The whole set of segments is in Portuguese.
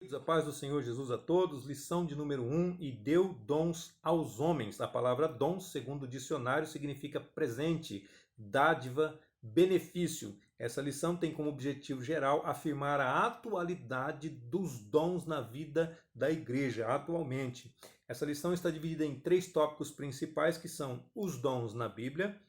A paz do Senhor Jesus a todos, lição de número 1, e deu dons aos homens. A palavra dom, segundo o dicionário, significa presente, dádiva, benefício. Essa lição tem como objetivo geral afirmar a atualidade dos dons na vida da igreja, atualmente. Essa lição está dividida em 3 tópicos principais, que são os dons na Bíblia,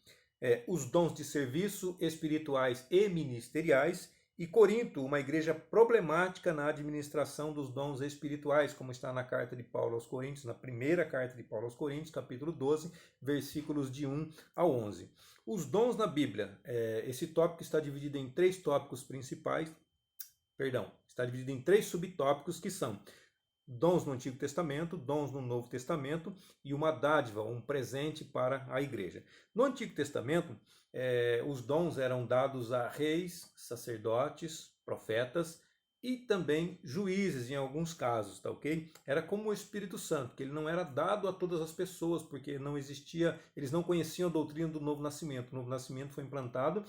os dons de serviço espirituais e ministeriais, e Corinto, uma igreja problemática na administração dos dons espirituais, como está na carta de Paulo aos Coríntios, na primeira carta de Paulo aos Coríntios, capítulo 12, versículos de 1 a 11. Os dons na Bíblia, esse tópico está dividido em 3 tópicos principais, está dividido em 3 subtópicos, que são dons no Antigo Testamento, dons no Novo Testamento e uma dádiva, um presente para a igreja. No Antigo Testamento, os dons eram dados a reis, sacerdotes, profetas e também juízes em alguns casos, tá ok? Era como o Espírito Santo, que ele não era dado a todas as pessoas, porque não existia, eles não conheciam a doutrina do novo nascimento. O novo nascimento foi implantado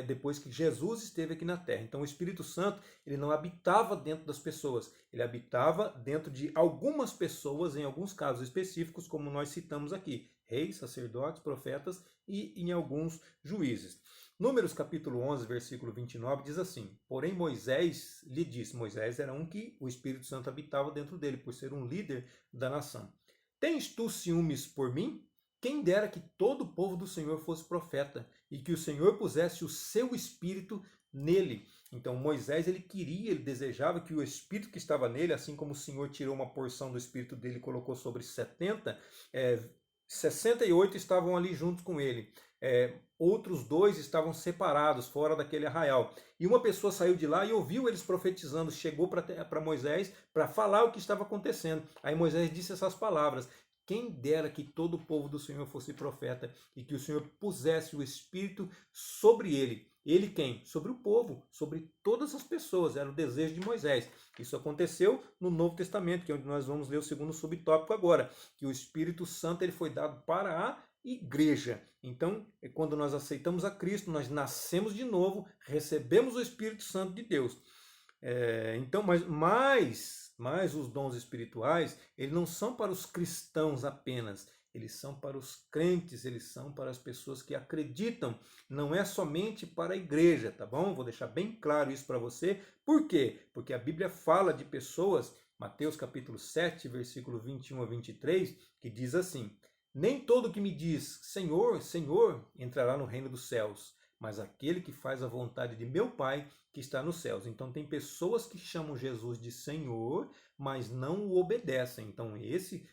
depois que Jesus esteve aqui na Terra. Então o Espírito Santo, ele não habitava dentro das pessoas, ele habitava dentro de algumas pessoas, em alguns casos específicos, como nós citamos aqui, reis, sacerdotes, profetas e em alguns juízes. Números capítulo 11, versículo 29 diz assim: porém Moisés lhe disse, Moisés era um que o Espírito Santo habitava dentro dele, por ser um líder da nação. Tens tu ciúmes por mim? Quem dera que todo o povo do Senhor fosse profeta, e que o Senhor pusesse o seu Espírito nele. Então Moisés, ele desejava que o Espírito que estava nele, assim como o Senhor tirou uma porção do Espírito dele e colocou sobre 70, 68 estavam ali juntos com ele. Outros 2 estavam separados, fora daquele arraial. E uma pessoa saiu de lá e ouviu eles profetizando, chegou para Moisés para falar o que estava acontecendo. Aí Moisés disse essas palavras: quem dera que todo o povo do Senhor fosse profeta e que o Senhor pusesse o Espírito sobre ele. Ele quem? Sobre o povo, sobre todas as pessoas. Era o desejo de Moisés. Isso aconteceu no Novo Testamento, que é onde nós vamos ler o segundo subtópico agora, que o Espírito Santo ele foi dado para a igreja. Então, quando nós aceitamos a Cristo, nós nascemos de novo, recebemos o Espírito Santo de Deus. Então, mas os dons espirituais, eles não são para os cristãos apenas, eles são para os crentes, eles são para as pessoas que acreditam, não é somente para a igreja, tá bom? Vou deixar bem claro isso para você. Por quê? Porque a Bíblia fala de pessoas, Mateus capítulo 7, versículo 21 a 23, que diz assim: nem todo que me diz Senhor, Senhor, entrará no reino dos céus, mas aquele que faz a vontade de meu Pai que está nos céus. Então tem pessoas que chamam Jesus de Senhor, mas não o obedecem. Então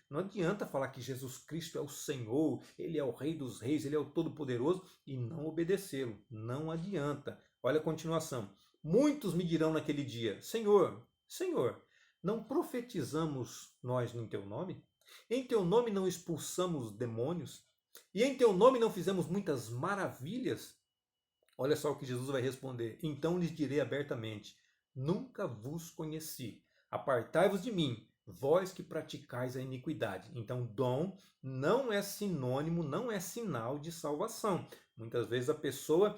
não adianta falar que Jesus Cristo é o Senhor, ele é o Rei dos Reis, ele é o Todo-Poderoso e não obedecê-lo. Não adianta. Olha a continuação. Muitos me dirão naquele dia: Senhor, Senhor, não profetizamos nós em teu nome? Em teu nome não expulsamos demônios? E em teu nome não fizemos muitas maravilhas? Olha só o que Jesus vai responder. Então lhes direi abertamente: nunca vos conheci. Apartai-vos de mim, vós que praticais a iniquidade. Então, dom não é sinônimo, não é sinal de salvação. Muitas vezes a pessoa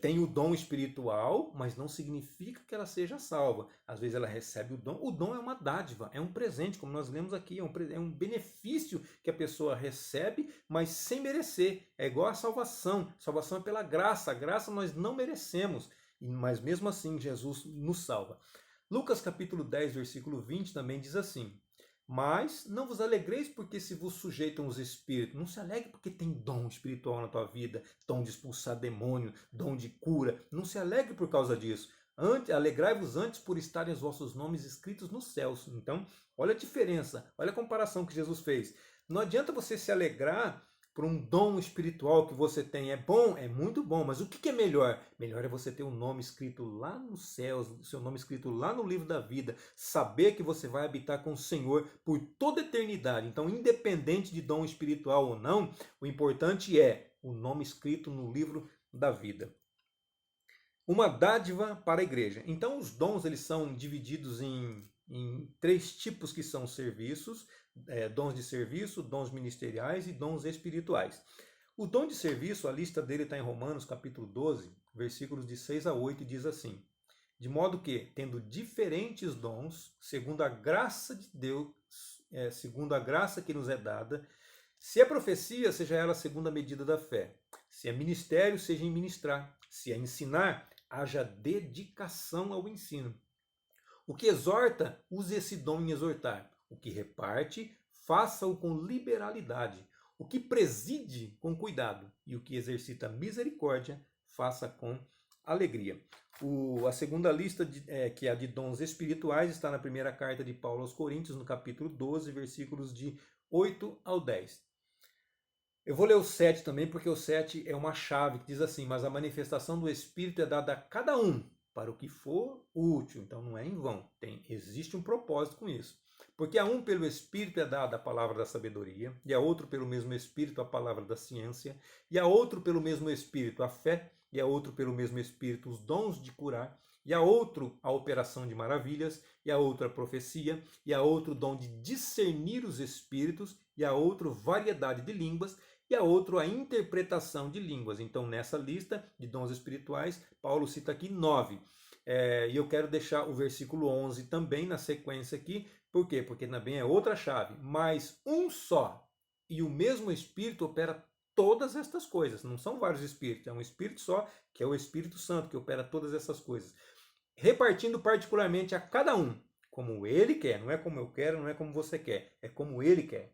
tem o dom espiritual, mas não significa que ela seja salva. Às vezes ela recebe o dom. O dom é uma dádiva, é um presente, como nós lemos aqui, é um benefício que a pessoa recebe, mas sem merecer. É igual a salvação. Salvação é pela graça. A graça nós não merecemos, mas mesmo assim Jesus nos salva. Lucas capítulo 10, versículo 20 também diz assim: mas não vos alegreis porque se vos sujeitam os espíritos. Não se alegre porque tem dom espiritual na tua vida, dom de expulsar demônio, dom de cura. Não se alegre por causa disso. Alegrai-vos antes por estarem os vossos nomes escritos nos céus. Então, olha a diferença, olha a comparação que Jesus fez. Não adianta você se alegrar por um dom espiritual que você tem. É bom, é muito bom, mas o que é melhor? Melhor é você ter o nome escrito lá nos céus, o seu nome escrito lá no livro da vida, saber que você vai habitar com o Senhor por toda a eternidade. Então, independente de dom espiritual ou não, o importante é o nome escrito no livro da vida. Uma dádiva para a igreja. Então, os dons eles são divididos em 3 tipos, que são serviços, dons de serviço, dons ministeriais e dons espirituais. O dom de serviço, a lista dele está em Romanos capítulo 12, versículos de 6 a 8, e diz assim: De modo que, tendo diferentes dons, segundo a graça de Deus, segundo a graça que nos é dada, se é profecia, seja ela segundo a medida da fé. Se é ministério, seja em ministrar. Se é ensinar, haja dedicação ao ensino. O que exorta, use esse dom em exortar. O que reparte, faça-o com liberalidade. O que preside, com cuidado. E o que exercita misericórdia, faça com alegria. A segunda lista, que é a de dons espirituais, está na primeira carta de Paulo aos Coríntios, no capítulo 12, versículos de 8 ao 10. Eu vou ler o 7 também, porque o 7 é uma chave que diz assim: mas a manifestação do Espírito é dada a cada um para o que for útil. Então não é em vão, existe um propósito com isso. Porque a um pelo Espírito é dada a palavra da sabedoria, e a outro pelo mesmo Espírito a palavra da ciência, e a outro pelo mesmo Espírito a fé, e a outro pelo mesmo Espírito os dons de curar, e a outro a operação de maravilhas, e a outro a profecia, e a outro o dom de discernir os espíritos, e a outro variedade de línguas, e a outro a interpretação de línguas. Então, nessa lista de dons espirituais, Paulo cita aqui 9. E eu quero deixar o versículo 11 também na sequência aqui. Por quê? Porque também é outra chave. Mas um só e o mesmo Espírito opera todas estas coisas. Não são vários Espíritos, é um Espírito só, que é o Espírito Santo, que opera todas essas coisas. Repartindo particularmente a cada um, como ele quer. Não é como eu quero, não é como você quer. É como ele quer.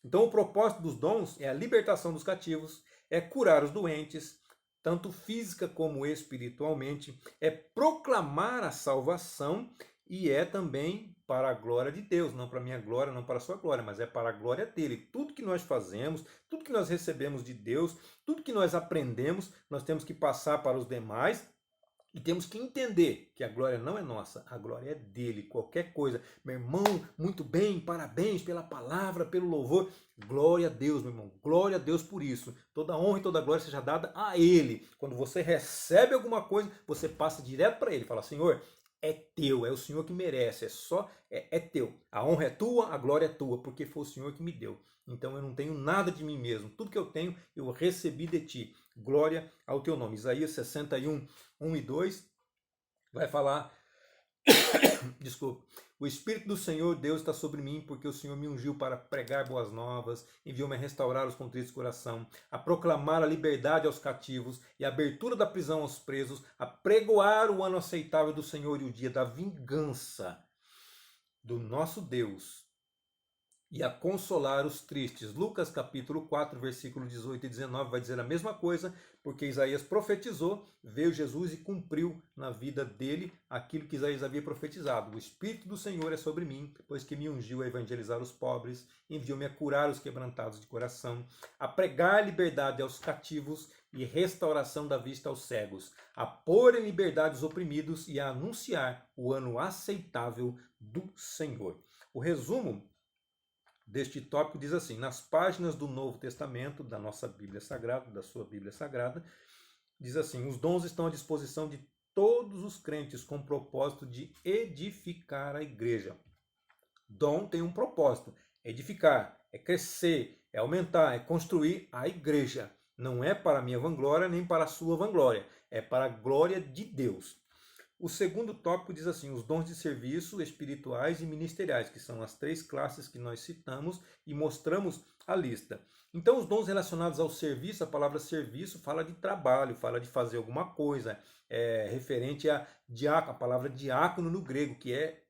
Então, o propósito dos dons é a libertação dos cativos, é curar os doentes, tanto física como espiritualmente, é proclamar a salvação e é também para a glória de Deus, não para a minha glória, não para a sua glória, mas é para a glória dele. Tudo que nós fazemos, tudo que nós recebemos de Deus, tudo que nós aprendemos, nós temos que passar para os demais. E temos que entender que a glória não é nossa, a glória é dele. Qualquer coisa. Meu irmão, muito bem, parabéns pela palavra, pelo louvor. Glória a Deus, meu irmão. Glória a Deus por isso. Toda honra e toda glória seja dada a ele. Quando você recebe alguma coisa, você passa direto para ele. Fala, Senhor, é teu, é o Senhor que merece, é teu. A honra é tua, a glória é tua, porque foi o Senhor que me deu. Então eu não tenho nada de mim mesmo. Tudo que eu tenho, eu recebi de ti. Glória ao teu nome. Isaías 61, 1 e 2 vai falar, desculpa, o Espírito do Senhor Deus está sobre mim, porque o Senhor me ungiu para pregar boas novas, enviou-me a restaurar os contritos de coração, a proclamar a liberdade aos cativos e a abertura da prisão aos presos, a pregoar o ano aceitável do Senhor e o dia da vingança do nosso Deus e a consolar os tristes. Lucas capítulo 4, versículo 18 e 19 vai dizer a mesma coisa, porque Isaías profetizou, veio Jesus e cumpriu na vida dele aquilo que Isaías havia profetizado. O Espírito do Senhor é sobre mim, pois que me ungiu a evangelizar os pobres, enviou-me a curar os quebrantados de coração, a pregar liberdade aos cativos e restauração da vista aos cegos, a pôr em liberdade os oprimidos e a anunciar o ano aceitável do Senhor. O resumo deste tópico diz assim: nas páginas do Novo Testamento, da nossa Bíblia Sagrada, da sua Bíblia Sagrada, diz assim: os dons estão à disposição de todos os crentes com o propósito de edificar a igreja. Dom tem um propósito: edificar, é crescer, é aumentar, é construir a igreja. Não é para a minha vanglória nem para a sua vanglória, é para a glória de Deus. O segundo tópico diz assim: os dons de serviço espirituais e ministeriais, que são as três classes que nós citamos e mostramos a lista. Então, os dons relacionados ao serviço, a palavra serviço fala de trabalho, fala de fazer alguma coisa, referente a diácono, a palavra diácono no grego, que é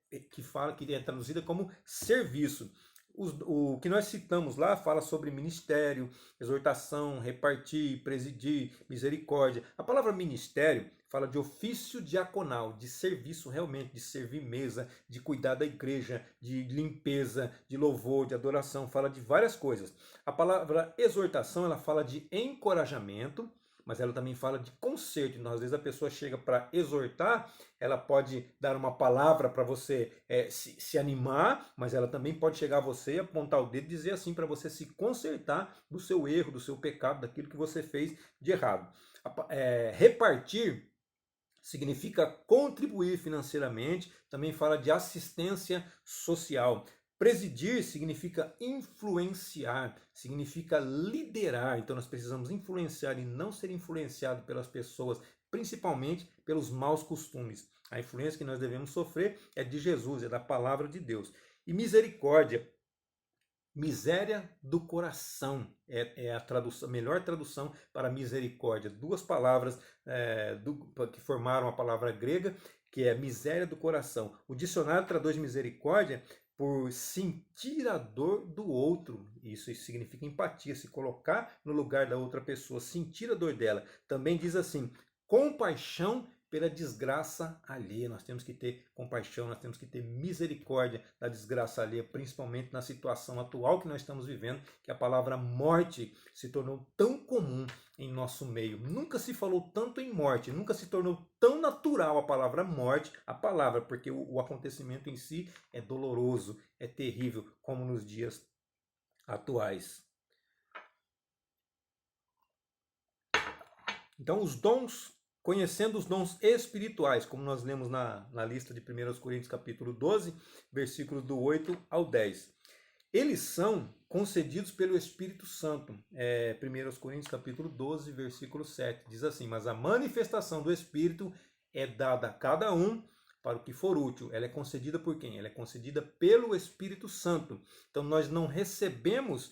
traduzida como serviço. O que nós citamos lá fala sobre ministério, exortação, repartir, presidir, misericórdia. A palavra ministério fala de ofício diaconal, de serviço realmente, de servir mesa, de cuidar da igreja, de limpeza, de louvor, de adoração, fala de várias coisas. A palavra exortação, ela fala de encorajamento, mas ela também fala de conserto. Então, às vezes a pessoa chega para exortar, ela pode dar uma palavra para você se animar, mas ela também pode chegar a você, apontar o dedo e dizer assim para você se consertar do seu erro, do seu pecado, daquilo que você fez de errado. Repartir significa contribuir financeiramente, também fala de assistência social. Presidir significa influenciar, significa liderar. Então nós precisamos influenciar e não ser influenciado pelas pessoas, principalmente pelos maus costumes. A influência que nós devemos sofrer é de Jesus, é da palavra de Deus. E misericórdia, miséria do coração, é a tradução, melhor tradução para misericórdia. Duas palavras que formaram a palavra grega, que é miséria do coração. O dicionário traduz misericórdia por sentir a dor do outro. Isso significa empatia, se colocar no lugar da outra pessoa, sentir a dor dela. Também diz assim, compaixão pela desgraça alheia. Nós temos que ter compaixão, nós temos que ter misericórdia da desgraça alheia, principalmente na situação atual que nós estamos vivendo, que a palavra morte se tornou tão comum em nosso meio. Nunca se falou tanto em morte, nunca se tornou tão natural a palavra morte, porque o acontecimento em si é doloroso, é terrível, como nos dias atuais. Então, os dons, conhecendo os dons espirituais, como nós lemos na lista de 1 Coríntios capítulo 12, versículos do 8 ao 10. Eles são concedidos pelo Espírito Santo. 1 Coríntios capítulo 12, versículo 7. Diz assim, mas a manifestação do Espírito é dada a cada um para o que for útil. Ela é concedida por quem? Ela é concedida pelo Espírito Santo. Então nós não recebemos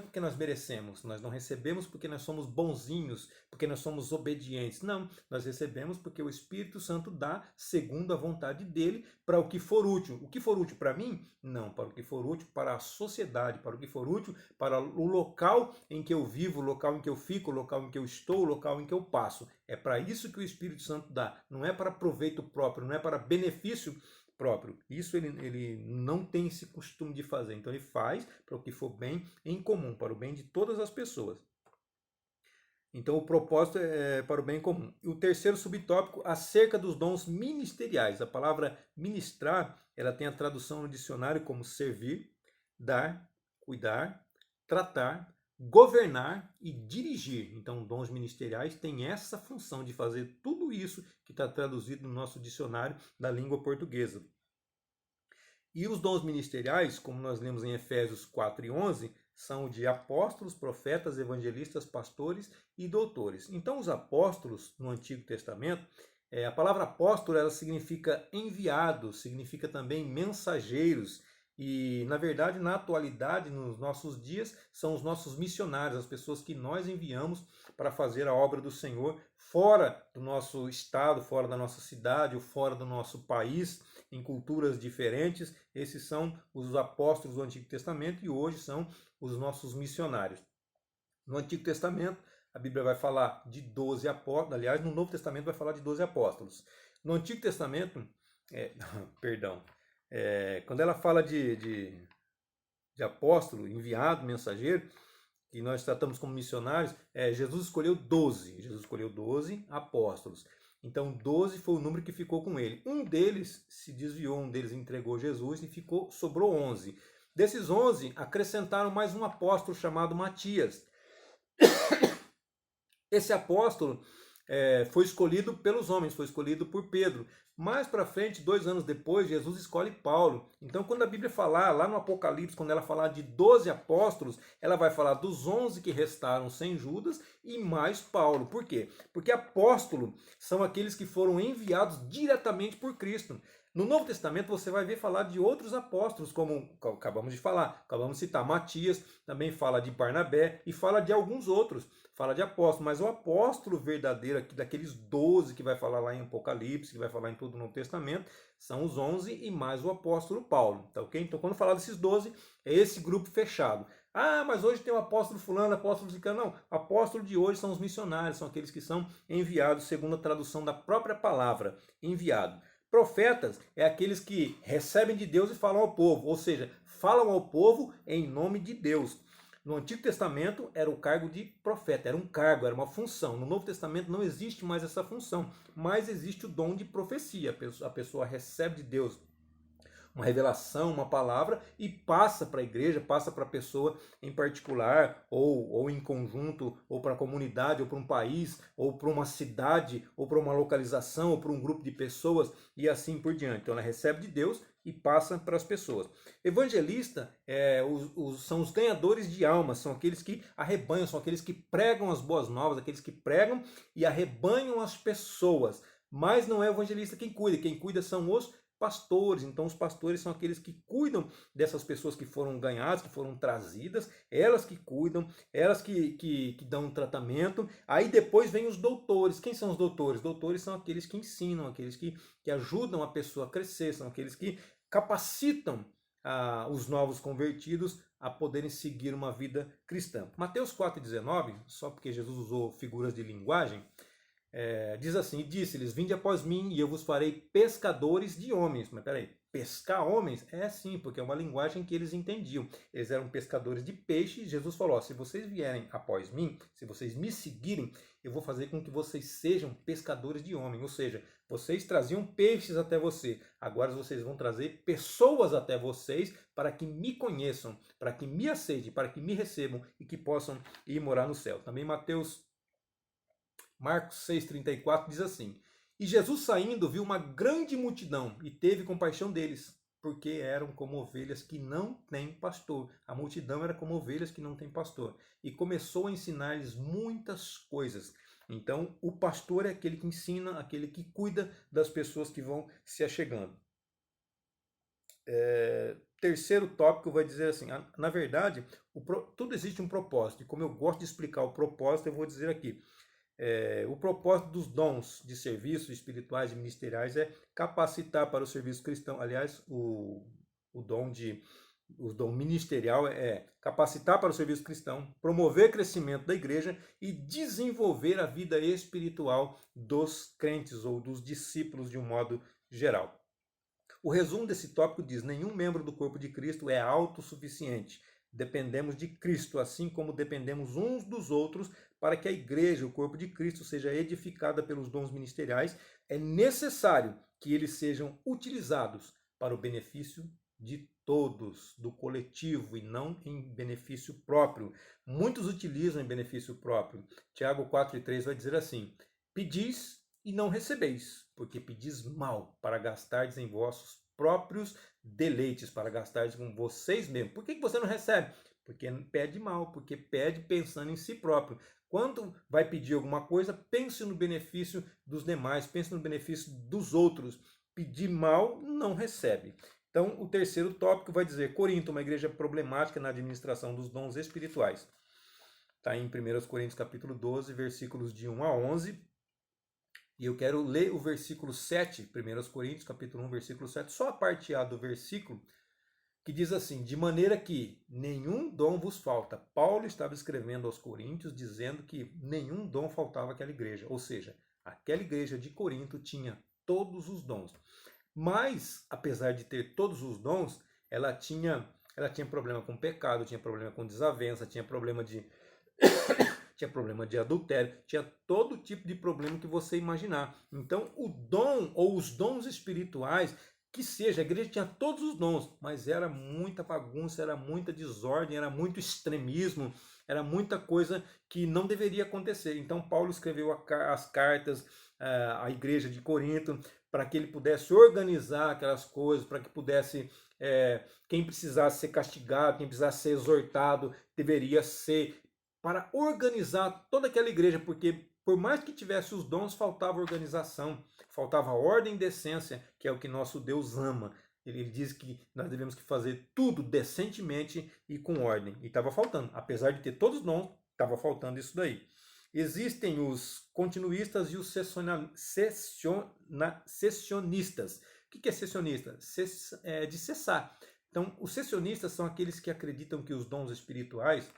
porque nós merecemos, nós não recebemos porque nós somos bonzinhos, porque nós somos obedientes. Não, nós recebemos porque o Espírito Santo dá segundo a vontade dele para o que for útil. O que for útil para mim? Não, para o que for útil para a sociedade, para o que for útil para o local em que eu vivo, o local em que eu fico, o local em que eu estou, o local em que eu passo. É para isso que o Espírito Santo dá. Não é para proveito próprio, não é para benefício próprio. Isso ele não tem esse costume de fazer. Então ele faz para o que for bem em comum, para o bem de todas as pessoas. Então o propósito é para o bem comum. E o terceiro subtópico, acerca dos dons ministeriais. A palavra ministrar, ela tem a tradução no dicionário como servir, dar, cuidar, tratar, governar e dirigir. Então, dons ministeriais têm essa função de fazer tudo isso que está traduzido no nosso dicionário da língua portuguesa. E os dons ministeriais, como nós lemos em Efésios 4 e 11, são de apóstolos, profetas, evangelistas, pastores e doutores. Então, os apóstolos no Antigo Testamento, a palavra apóstolo ela significa enviado, significa também mensageiros. E, na verdade, na atualidade, nos nossos dias, são os nossos missionários, as pessoas que nós enviamos para fazer a obra do Senhor fora do nosso estado, fora da nossa cidade ou fora do nosso país, em culturas diferentes. Esses são os apóstolos do Antigo Testamento e hoje são os nossos missionários. No Antigo Testamento, a Bíblia vai falar de 12 apóstolos, aliás, no Novo Testamento vai falar de 12 apóstolos. No Antigo Testamento, quando ela fala de apóstolo, enviado, mensageiro, que nós tratamos como missionários, Jesus escolheu 12. Jesus escolheu 12 apóstolos. Então 12 foi o número que ficou com ele. Um deles se desviou, um deles entregou Jesus e sobrou 11. Desses 11, acrescentaram mais um apóstolo chamado Matias. Esse apóstolo foi escolhido pelos homens, foi escolhido por Pedro. Mais para frente, 2 anos depois, Jesus escolhe Paulo. Então, quando a Bíblia falar, lá no Apocalipse, quando ela falar de 12 apóstolos, ela vai falar dos 11 que restaram sem Judas e mais Paulo. Por quê? Porque apóstolo são aqueles que foram enviados diretamente por Cristo. No Novo Testamento você vai ver falar de outros apóstolos, como acabamos de falar, acabamos de citar Matias, também fala de Barnabé e fala de alguns outros, fala de apóstolo, mas o apóstolo verdadeiro, aqui, daqueles 12 que vai falar lá em Apocalipse, que vai falar em todo o Novo Testamento, são os 11 e mais o apóstolo Paulo, tá ok? Então quando falar desses 12, é esse grupo fechado. Ah, mas hoje tem o apóstolo fulano, apóstolo ciclano. Não, apóstolo de hoje são os missionários, são aqueles que são enviados, segundo a tradução da própria palavra, enviado. Profetas é aqueles que recebem de Deus e falam ao povo, ou seja, falam ao povo em nome de Deus. No Antigo Testamento era o cargo de profeta, era um cargo, era uma função. No Novo Testamento não existe mais essa função, mas existe o dom de profecia. A pessoa recebe de Deus uma revelação, uma palavra e passa para a igreja, passa para a pessoa em particular, ou em conjunto, ou para a comunidade, ou para um país, ou para uma cidade, ou para uma localização, ou para um grupo de pessoas e assim por diante. Então ela recebe de Deus e passa para as pessoas. Evangelista são os ganhadores de almas, são aqueles que arrebanham, são aqueles que pregam as boas novas, aqueles que pregam e arrebanham as pessoas. Mas não é o evangelista quem cuida são os pastores. Então os pastores são aqueles que cuidam dessas pessoas que foram ganhadas, que foram trazidas, elas que cuidam, elas que dão um tratamento. Aí depois vem os doutores. Quem são os doutores? Doutores são aqueles que ensinam, aqueles que ajudam a pessoa a crescer, são aqueles que capacitam os novos convertidos a poderem seguir uma vida cristã. Mateus 4,19, só porque Jesus usou figuras de linguagem, diz assim: e disse-lhes, vinde após mim e eu vos farei pescadores de homens. Mas peraí, pescar homens? É sim, porque é uma linguagem que eles entendiam. Eles eram pescadores de peixe e Jesus falou, se vocês vierem após mim, se vocês me seguirem, eu vou fazer com que vocês sejam pescadores de homens. Ou seja, vocês traziam peixes até você, agora vocês vão trazer pessoas até vocês para que me conheçam, para que me aceitem, para que me recebam e que possam ir morar no céu. Também Marcos 6,34 diz assim, e Jesus saindo viu uma grande multidão e teve compaixão deles, porque eram como ovelhas que não têm pastor. A multidão era como ovelhas que não têm pastor. E começou a ensinar-lhes muitas coisas. Então, o pastor é aquele que ensina, aquele que cuida das pessoas que vão se achegando. Terceiro tópico vai dizer assim, na verdade, tudo existe um propósito. E como eu gosto de explicar o propósito, eu vou dizer aqui. O propósito dos dons de serviços espirituais e ministeriais é capacitar para o serviço cristão. Aliás, o dom ministerial é capacitar para o serviço cristão, promover o crescimento da igreja e desenvolver a vida espiritual dos crentes ou dos discípulos de um modo geral. O resumo desse tópico diz: nenhum membro do corpo de Cristo é autossuficiente. Dependemos de Cristo, assim como dependemos uns dos outros para que a igreja, o corpo de Cristo, seja edificada pelos dons ministeriais. É necessário que eles sejam utilizados para o benefício de todos, do coletivo, e não em benefício próprio. Muitos utilizam em benefício próprio. Tiago 4,3 vai dizer assim: pedis e não recebeis, porque pedis mal, para gastardes em vossos próprios deleites, para gastardes com vocês mesmos. Por que você não recebe? Porque pede mal, porque pede pensando em si próprio. Quando vai pedir alguma coisa, pense no benefício dos demais, pense no benefício dos outros. Pedir mal, não recebe. Então, o terceiro tópico vai dizer, Corinto, uma igreja problemática na administração dos dons espirituais. Está em 1 Coríntios capítulo 12, versículos de 1 a 11. E eu quero ler o versículo 7, 1 Coríntios capítulo 1, versículo 7, só a parte A do versículo, que diz assim, de maneira que nenhum dom vos falta. Paulo estava escrevendo aos Coríntios dizendo que nenhum dom faltava àquela igreja. Ou seja, aquela igreja de Corinto tinha todos os dons. Mas, apesar de ter todos os dons, ela tinha problema com pecado, tinha problema com desavença, tinha problema de adultério, tinha todo tipo de problema que você imaginar. Então, o dom ou os dons espirituais, que seja, a igreja tinha todos os dons, mas era muita bagunça, era muita desordem, era muito extremismo, era muita coisa que não deveria acontecer. Então, Paulo escreveu as cartas à igreja de Corinto para que ele pudesse organizar aquelas coisas, para que pudesse, quem precisasse ser castigado, quem precisasse ser exortado, deveria ser para organizar toda aquela igreja, porque por mais que tivesse os dons, faltava organização, faltava ordem e decência, que é o que nosso Deus ama. Ele diz que nós devemos fazer tudo decentemente e com ordem. E estava faltando. Apesar de ter todos os dons, estava faltando isso daí. Existem os continuistas e os cessionistas. O que é cessionista? De cessar. Então, os cessionistas são aqueles que acreditam que os dons espirituais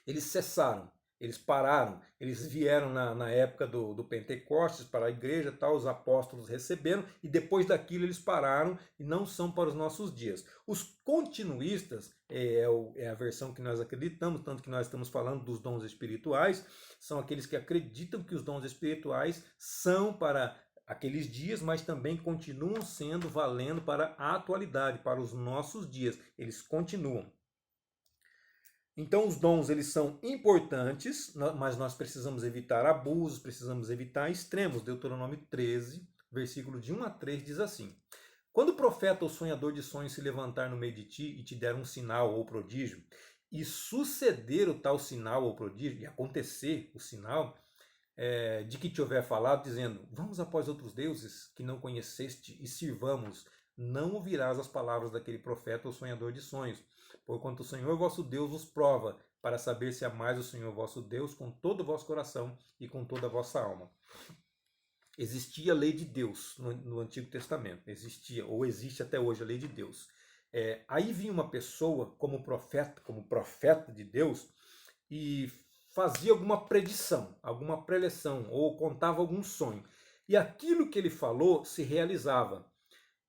eles cessaram, eles pararam, eles vieram na época do Pentecostes para a igreja, tal, os apóstolos receberam e depois daquilo eles pararam e não são para os nossos dias. Os continuistas, é a versão que nós acreditamos, tanto que nós estamos falando dos dons espirituais, são aqueles que acreditam que os dons espirituais são para aqueles dias, mas também continuam sendo valendo para a atualidade, para os nossos dias. Eles continuam. Então os dons eles são importantes, mas nós precisamos evitar abusos, precisamos evitar extremos. Deuteronômio 13, versículo de 1 a 3 diz assim: Quando o profeta ou sonhador de sonhos se levantar no meio de ti e te der um sinal ou prodígio, e suceder o tal sinal ou prodígio, e acontecer o sinal, de que te houver falado, dizendo, vamos após outros deuses que não conheceste e sirvamos, não ouvirás as palavras daquele profeta ou sonhador de sonhos, porquanto o Senhor vosso Deus vos prova, para saber se amais o Senhor vosso Deus com todo o vosso coração e com toda a vossa alma. Existia a lei de Deus no Antigo Testamento, existia, ou existe até hoje a lei de Deus. Aí vinha uma pessoa como profeta de Deus, e fazia alguma predição, alguma preleção, ou contava algum sonho. E aquilo que ele falou se realizava.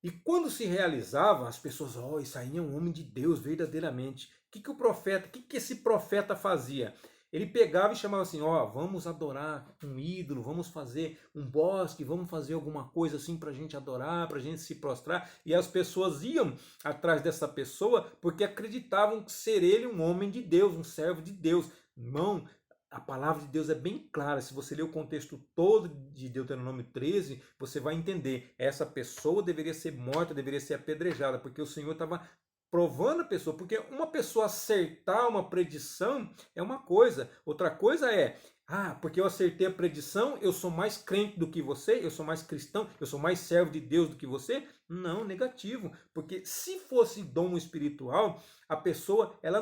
E quando se realizava, as pessoas, isso aí é um homem de Deus verdadeiramente. O que esse profeta fazia? Ele pegava e chamava assim, vamos adorar um ídolo, vamos fazer um bosque, vamos fazer alguma coisa assim para a gente adorar, para a gente se prostrar. E as pessoas iam atrás dessa pessoa porque acreditavam ser ele um homem de Deus, um servo de Deus. Irmão, a palavra de Deus é bem clara. Se você ler o contexto todo de Deuteronômio 13, você vai entender. Essa pessoa deveria ser morta, deveria ser apedrejada, porque o Senhor estava provando a pessoa. Porque uma pessoa acertar uma predição é uma coisa. Outra coisa é, porque eu acertei a predição, eu sou mais crente do que você, eu sou mais cristão, eu sou mais servo de Deus do que você? Não, negativo. Porque se fosse dom espiritual, a pessoa, ela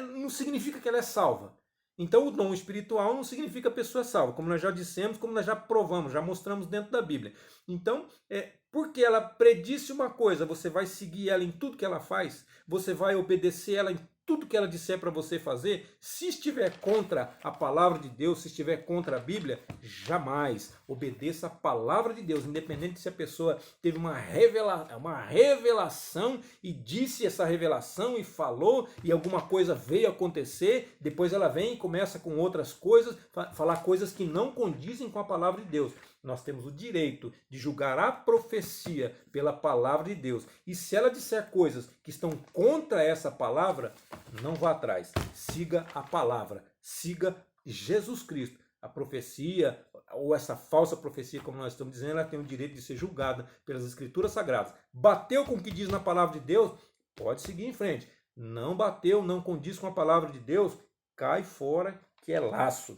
não significa que ela é salva. Então o dom espiritual não significa a pessoa salva, como nós já dissemos, como nós já provamos, já mostramos dentro da Bíblia. Então, porque ela predisse uma coisa, você vai seguir ela em tudo que ela faz? Você vai obedecer ela em tudo que ela disser para você fazer? Se estiver contra a palavra de Deus, se estiver contra a Bíblia, jamais obedeça a palavra de Deus, independente se a pessoa teve uma revelação e disse essa revelação e falou e alguma coisa veio acontecer, depois ela vem e começa com outras coisas, falar coisas que não condizem com a palavra de Deus. Nós temos o direito de julgar a profecia pela palavra de Deus. E se ela disser coisas que estão contra essa palavra, não vá atrás. Siga a palavra. Siga Jesus Cristo. A profecia, ou essa falsa profecia, como nós estamos dizendo, ela tem o direito de ser julgada pelas Escrituras Sagradas. Bateu com o que diz na palavra de Deus? Pode seguir em frente. Não bateu, não condiz com a palavra de Deus? Cai fora, que é laço.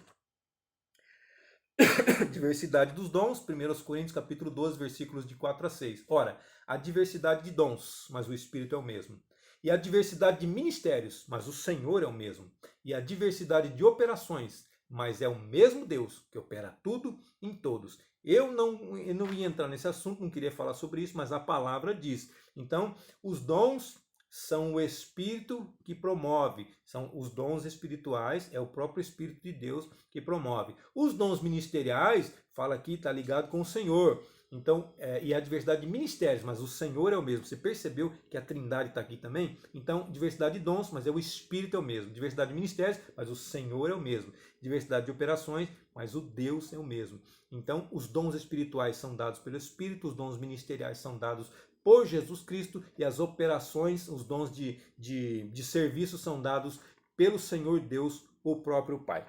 Diversidade dos dons, 1 Coríntios capítulo 12, versículos de 4 a 6. Ora, a diversidade de dons, mas o Espírito é o mesmo. E a diversidade de ministérios, mas o Senhor é o mesmo. E a diversidade de operações, mas é o mesmo Deus que opera tudo em todos. Eu não ia entrar nesse assunto, não queria falar sobre isso, mas a palavra diz. Então, os dons são o Espírito que promove, são os dons espirituais, é o próprio Espírito de Deus que promove. Os dons ministeriais, fala aqui, está ligado com o Senhor. Então, e a diversidade de ministérios, mas o Senhor é o mesmo. Você percebeu que a Trindade está aqui também? Então, diversidade de dons, mas é o Espírito é o mesmo. Diversidade de ministérios, mas o Senhor é o mesmo. Diversidade de operações, mas o Deus é o mesmo. Então, os dons espirituais são dados pelo Espírito, os dons ministeriais são dados por Jesus Cristo e as operações, os dons de serviço são dados pelo Senhor Deus, o próprio Pai.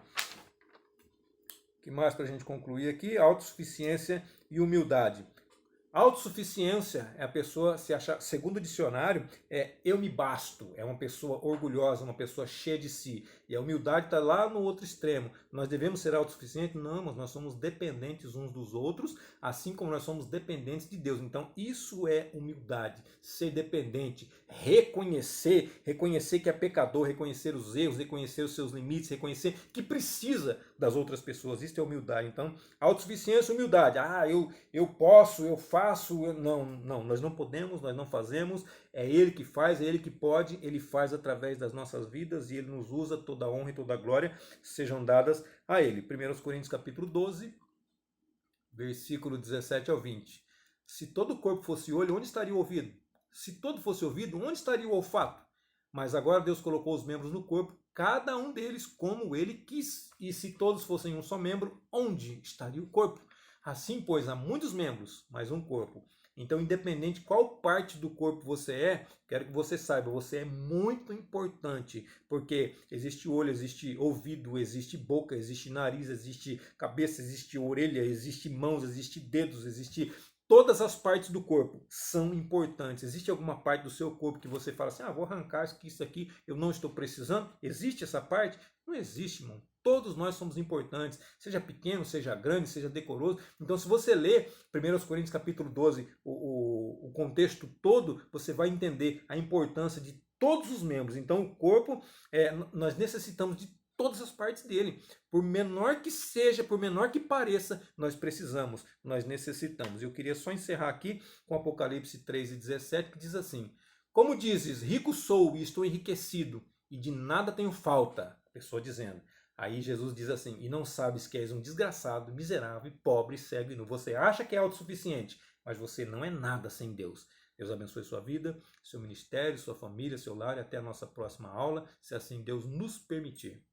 O que mais para a gente concluir aqui? Autossuficiência e humildade. Autossuficiência é a pessoa se achar, segundo o dicionário, eu me basto. É uma pessoa orgulhosa, uma pessoa cheia de si. E a humildade está lá no outro extremo. Nós devemos ser autossuficientes? Não, mas nós somos dependentes uns dos outros, assim como nós somos dependentes de Deus. Então isso é humildade, ser dependente, reconhecer que é pecador, reconhecer os erros, reconhecer os seus limites, reconhecer que precisa das outras pessoas. Isso é humildade. Então, autossuficiência, humildade. Eu posso, eu faço. Não, nós não podemos, nós não fazemos, é Ele que faz, é Ele que pode, Ele faz através das nossas vidas e Ele nos usa, toda a honra e toda a glória sejam dadas a Ele. 1 Coríntios capítulo 12, versículo 17 ao 20. Se todo o corpo fosse olho, onde estaria o ouvido? Se todo fosse ouvido, onde estaria o olfato? Mas agora Deus colocou os membros no corpo, cada um deles como Ele quis. E se todos fossem um só membro, onde estaria o corpo? Assim, pois, há muitos membros, mas um corpo. Então, independente qual parte do corpo você é, quero que você saiba, você é muito importante, porque existe olho, existe ouvido, existe boca, existe nariz, existe cabeça, existe orelha, existe mãos, existe dedos, existe Todas as partes do corpo são importantes. Existe alguma parte do seu corpo que você fala assim, vou arrancar isso aqui, eu não estou precisando? Existe essa parte? Não existe, irmão. Todos nós somos importantes, seja pequeno, seja grande, seja decoroso. Então, se você ler 1 Coríntios capítulo 12, o contexto todo, você vai entender a importância de todos os membros. Então, o corpo, nós necessitamos de todas as partes dele. Por menor que seja, por menor que pareça, nós precisamos, nós necessitamos. Eu queria só encerrar aqui com Apocalipse 3:17, que diz assim: como dizes, rico sou e estou enriquecido, e de nada tenho falta. A pessoa dizendo. Aí Jesus diz assim: e não sabes que és um desgraçado, miserável, pobre, cego e nu. Você acha que é autossuficiente, mas você não é nada sem Deus. Deus abençoe sua vida, seu ministério, sua família, seu lar, e até a nossa próxima aula, se assim Deus nos permitir.